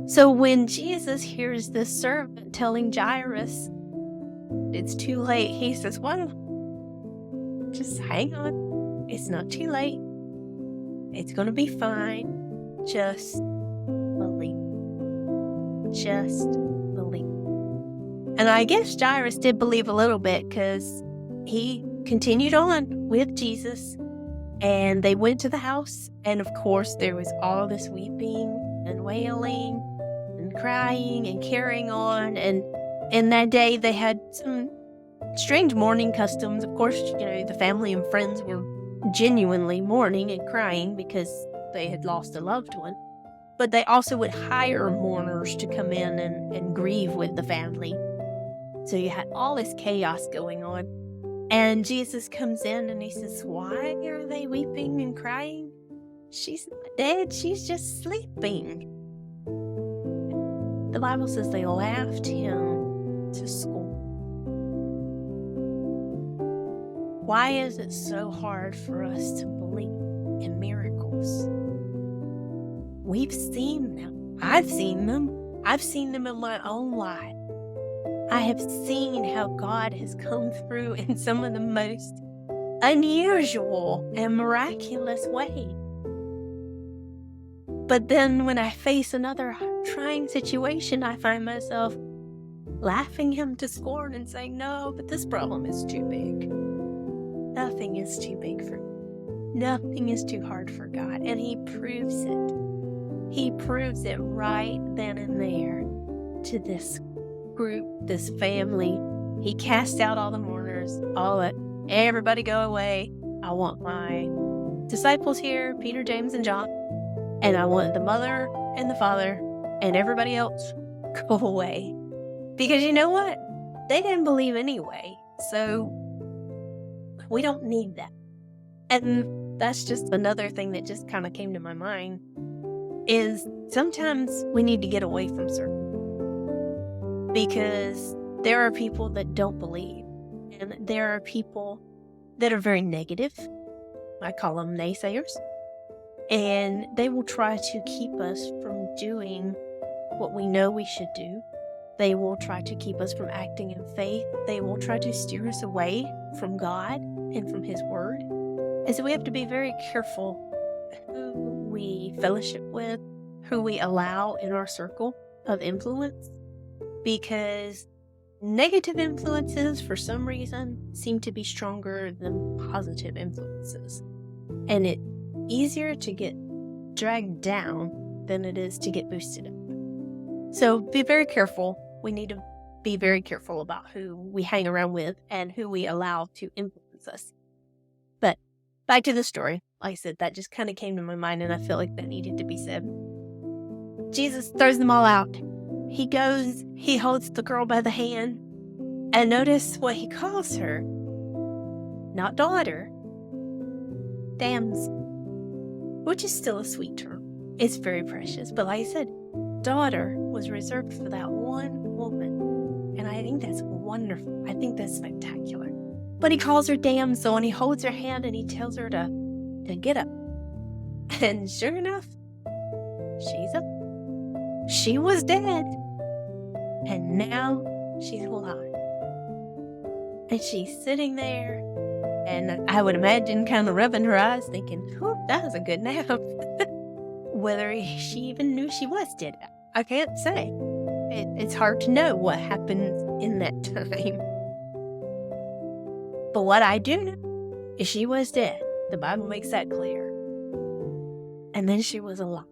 So when Jesus hears this servant telling Jairus it's too late, he says, well, just hang on. It's not too late. It's going to be fine. Just believe. Just believe. And I guess Jairus did believe a little bit, because he continued on with Jesus, and they went to the house, and of course there was all this weeping and wailing and crying and carrying on. And in that day they had some strange mourning customs. Of course, the family and friends were genuinely mourning and crying because they had lost a loved one. But they also would hire mourners to come in and grieve with the family. So you had all this chaos going on. And Jesus comes in and he says, why are they weeping and crying? She's not dead. She's just sleeping. The Bible says they laughed him to scorn. Why is it so hard for us to believe in miracles? We've seen them. I've seen them. I've seen them in my own life. I have seen how God has come through in some of the most unusual and miraculous ways. But then when I face another trying situation, I find myself laughing him to scorn and saying, no, but this problem is too big. Nothing is too big for me. Nothing is too hard for God. And he proves it. He proves it right then and there to this group, this family. He cast out all the mourners, everybody go away. I want my disciples here, Peter, James, and John, and I want the mother and the father and everybody else go away. Because you know what? They didn't believe anyway, so we don't need that. And that's just another thing that just kind of came to my mind, is sometimes we need to get away from certain, because there are people that don't believe, and there are people that are very negative. I call them naysayers, and they will try to keep us from doing what we know we should do. They will try to keep us from acting in faith. They will try to steer us away from God and from his word. And so we have to be very careful who we fellowship with, who we allow in our circle of influence, because negative influences, for some reason, seem to be stronger than positive influences. And it's easier to get dragged down than it is to get boosted up. So be very careful. We need to be very careful about who we hang around with and who we allow to influence us. But back to the story. Like I said, that just kind of came to my mind, and I feel like that needed to be said. Jesus throws them all out. He goes, he holds the girl by the hand, and notice what he calls her. Not daughter, damsel, which is still a sweet term. It's very precious. But like I said, daughter was reserved for that one woman. And I think that's wonderful. I think that's spectacular. But he calls her damsel, and he holds her hand, and he tells her to get up. And sure enough, she's up. She was dead, and now she's alive. And she's sitting there, and I would imagine kind of rubbing her eyes, thinking, "Whew, that was a good nap." Whether she even knew she was dead, I can't say. It's hard to know what happens in that time. But what I do know is she was dead. The Bible makes that clear. And then she was alive.